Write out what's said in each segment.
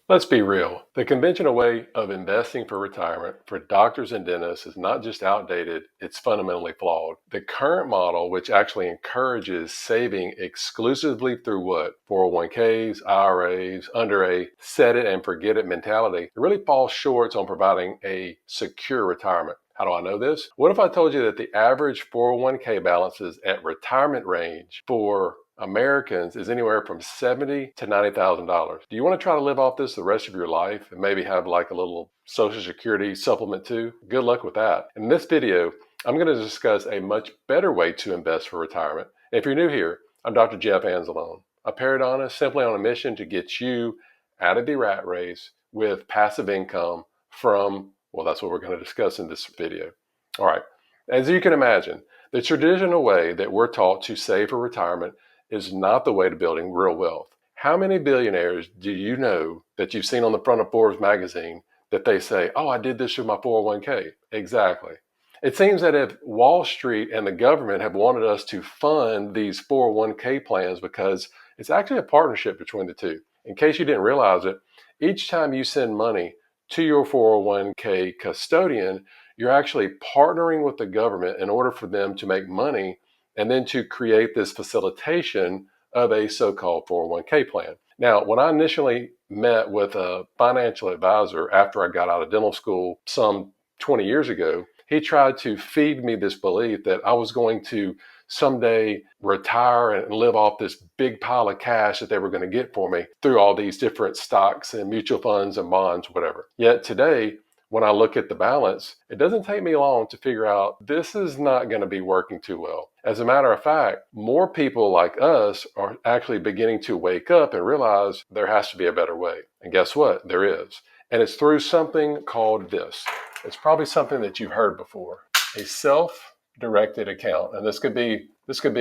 Let's be real. The conventional way of investing for retirement for doctors and dentists is not just outdated, it's fundamentally flawed. The current model, which actually encourages saving exclusively through what? 401ks, IRAs, under a set it and forget it mentality, it really falls short on providing a secure retirement. How do I know this? What if I told you that the average 401k balances at retirement range for Americans is anywhere from $70,000 to $90,000. Do you want to try to live off this the rest of your life and maybe have like a little Social Security supplement too? Good luck with that. In this video, I'm going to discuss a much better way to invest for retirement. And if you're new here, I'm Dr. Jeff Anzalone, a periodontist simply on a mission to get you out of the rat race with passive income from, well, that's what we're going to discuss in this video. All right. As you can imagine, the traditional way that we're taught to save for retirement is not the way to building real wealth. How many billionaires do you know that you've seen on the front of Forbes magazine that they say, oh, I did this through my 401k? Exactly. It seems that if Wall Street and the government have wanted us to fund these 401k plans because it's actually a partnership between the two. In case you didn't realize it, each time you send money to your 401k custodian, you're actually partnering with the government in order for them to make money and then to create this facilitation of a so-called 401k plan. Now, when I initially met with a financial advisor after I got out of dental school some 20 years ago, he tried to feed me this belief that I was going to someday retire and live off this big pile of cash that they were going to get for me through all these different stocks and mutual funds and bonds, whatever. Yet today, when I look at the balance, it doesn't take me long to figure out this is not going to be working too well. As a matter of fact, more people like us are actually beginning to wake up and realize there has to be a better way. And guess what? There is. And it's through something called this. It's probably something that you've heard before, a self-directed account. And this could be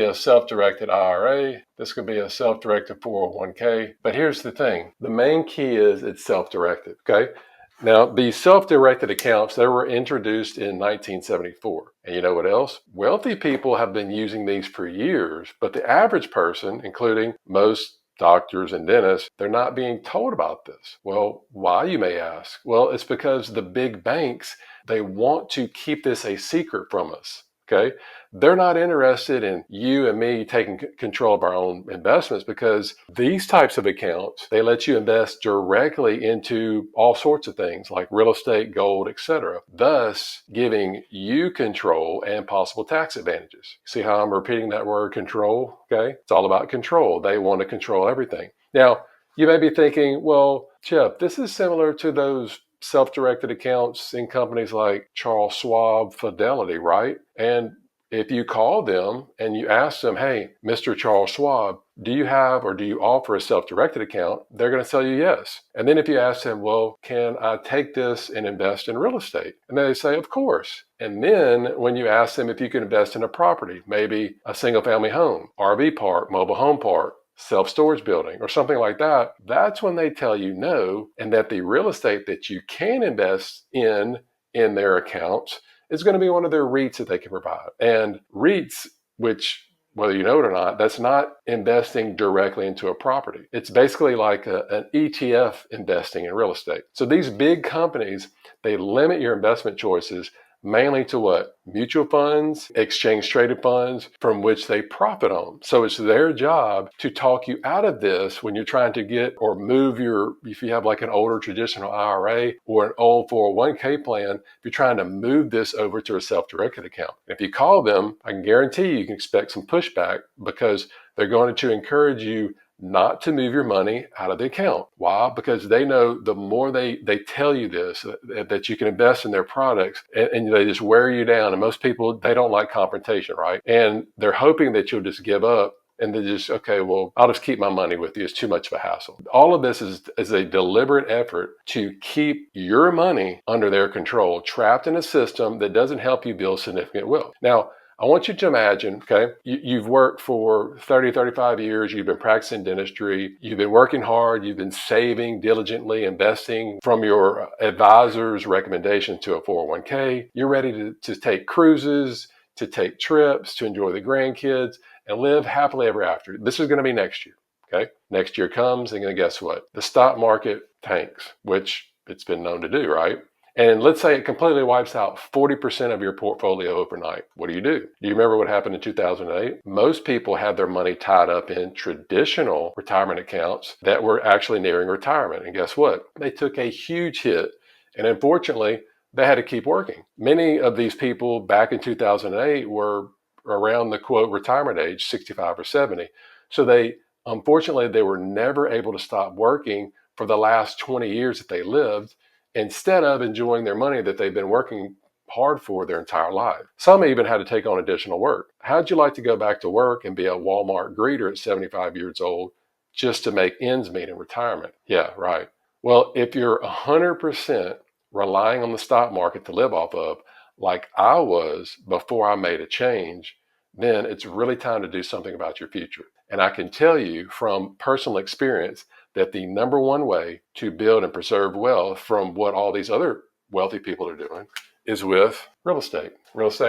a self-directed IRA. This could be a self-directed 401k. But here's the thing. The main key is it's self-directed, okay? Now, these self-directed accounts, they were introduced in 1974. And you know what else? Wealthy people have been using these for years, but the average person, including most doctors and dentists, they're not being told about this. Well, why, you may ask? Well, it's because the big banks, they want to keep this a secret from us. Okay. They're not interested in you and me taking control of our own investments because these types of accounts, they let you invest directly into all sorts of things like real estate, gold, etc., thus giving you control and possible tax advantages. See how I'm repeating that word control? Okay. It's all about control. They want to control everything. Now, you may be thinking, well, Jeff, this is similar to those self-directed accounts in companies like Charles Schwab, Fidelity, right? And if you call them and you ask them, hey, Mr. Charles Schwab, do you have or do you offer a self-directed account? They're going to tell you yes. And then if you ask them, well, can I take this and invest in real estate? And they say, of course. And then when you ask them if you can invest in a property, maybe a single family home, RV park, mobile home park, self-storage building or something like that, that's when they tell you no, and that the real estate that you can invest in their accounts is going to be one of their REITs that they can provide. And REITs, which whether you know it or not, that's not investing directly into a property. It's basically like an ETF investing in real estate. So these big companies, they limit your investment choices mainly to what? Mutual funds, exchange traded funds from which they profit on. So it's their job to talk you out of this when you're trying to get or move if you have like an older traditional IRA or an old 401k plan, if you're trying to move this over to a self-directed account. If you call them, I can guarantee you can expect some pushback because they're going to encourage you not to move your money out of the account. Why? Because they know the more they tell you this, that you can invest in their products and they just wear you down. And most people, they don't like confrontation, right? And they're hoping that you'll just give up and then just, okay, well, I'll just keep my money with you. It's too much of a hassle. All of this is a deliberate effort to keep your money under their control, trapped in a system that doesn't help you build significant wealth. Now, I want you to imagine, okay, you've worked for 30, 35 years, you've been practicing dentistry, you've been working hard, you've been saving diligently, investing from your advisor's recommendation to a 401k. You're ready to take cruises, to take trips, to enjoy the grandkids, and live happily ever after. This is going to be next year. Okay. Next year comes, and guess what? The stock market tanks, which it's been known to do, right? And let's say it completely wipes out 40% of your portfolio overnight. What do? Do you remember what happened in 2008? Most people had their money tied up in traditional retirement accounts that were actually nearing retirement. And guess what? They took a huge hit. And unfortunately, they had to keep working. Many of these people back in 2008 were around the quote retirement age, 65 or 70. So unfortunately, they were never able to stop working for the last 20 years that they lived, instead of enjoying their money that they've been working hard for their entire life. Some even had to take on additional work. How'd you like to go back to work and be a Walmart greeter at 75 years old just to make ends meet in retirement? Yeah, right. Well, if you're 100% relying on the stock market to live off of, like I was before I made a change, then it's really time to do something about your future. And I can tell you from personal experience that the number one way to build and preserve wealth from what all these other wealthy people are doing is with real estate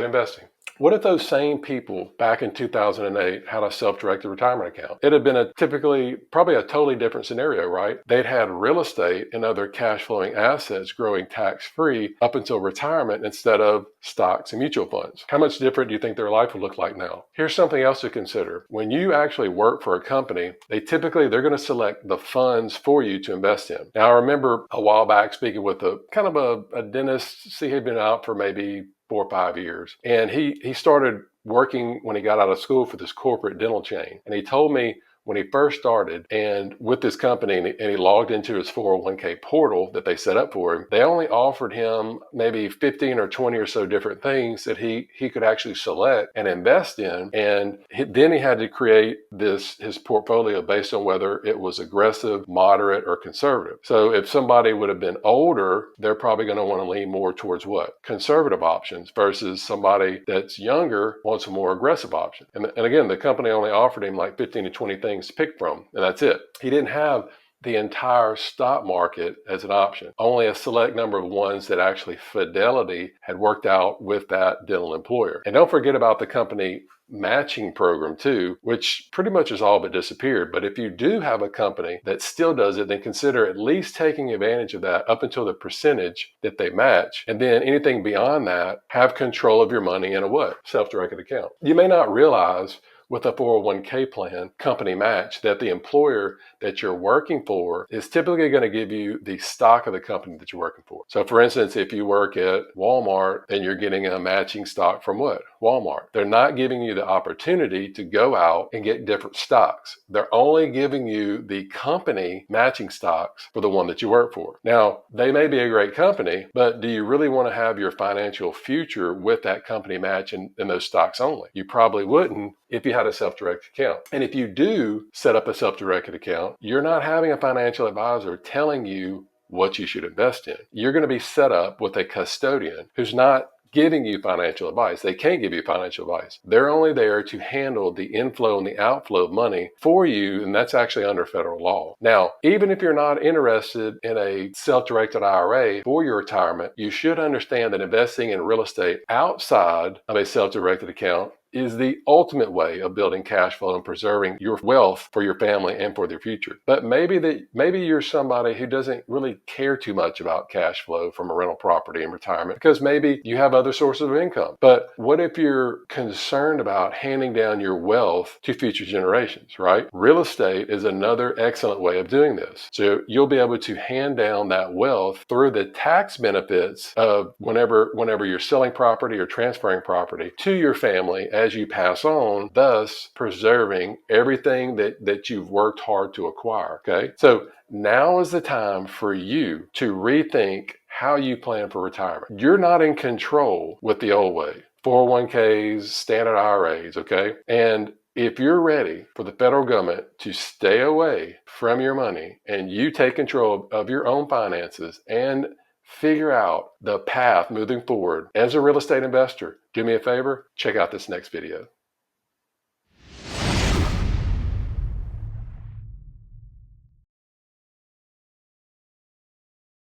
investing. What if those same people back in 2008 had a self-directed retirement account? It'd have been probably a totally different scenario, right? They'd had real estate and other cash flowing assets growing tax-free up until retirement instead of stocks and mutual funds. How much different do you think their life would look like now? Here's something else to consider. When you actually work for a company, they're going to select the funds for you to invest in. Now, I remember a while back speaking with a dentist. See, he'd been out for maybe 4 or 5 years. And he started working when he got out of school for this corporate dental chain. And he told me when he first started and with this company and he logged into his 401k portal that they set up for him, they only offered him maybe 15 or 20 or so different things that he could actually select and invest in. And then he had to create his portfolio based on whether it was aggressive, moderate, or conservative. So if somebody would have been older, they're probably going to want to lean more towards what? Conservative options versus somebody that's younger wants a more aggressive option. And again, the company only offered him like 15 to 20 things to pick from, and that's it. He didn't have the entire stock market as an option, only a select number of ones that actually Fidelity had worked out with that dental employer. And don't forget about the company matching program too, which pretty much has all but disappeared. But if you do have a company that still does it, then consider at least taking advantage of that up until the percentage that they match. And then anything beyond that, have control of your money in a what? Self-directed account. You may not realize with a 401k plan, company match, that the employer that you're working for is typically going to give you the stock of the company that you're working for. So for instance, if you work at Walmart and you're getting a matching stock from what? Walmart. They're not giving you the opportunity to go out and get different stocks. They're only giving you the company matching stocks for the one that you work for. Now, they may be a great company, but do you really want to have your financial future with that company match and those stocks only? You probably wouldn't if you had a self-directed account. And if you do set up a self-directed account, you're not having a financial advisor telling you what you should invest in. You're going to be set up with a custodian who's not giving you financial advice. They can't give you financial advice. They're only there to handle the inflow and the outflow of money for you, and that's actually under federal law. Now, even if you're not interested in a self-directed IRA for your retirement, you should understand that investing in real estate outside of a self-directed account is the ultimate way of building cash flow and preserving your wealth for your family and for their future. But maybe you're somebody who doesn't really care too much about cash flow from a rental property in retirement because maybe you have other sources of income. But what if you're concerned about handing down your wealth to future generations, right? Real estate is another excellent way of doing this. So you'll be able to hand down that wealth through the tax benefits of whenever you're selling property or transferring property to your family as you pass on, thus preserving everything that you've worked hard to acquire. Okay. So now is the time for you to rethink how you plan for retirement. You're not in control with the old way. 401ks, standard IRAs, okay? And if you're ready for the federal government to stay away from your money and you take control of your own finances and figure out the path moving forward as a real estate investor, do me a favor, check out this next video.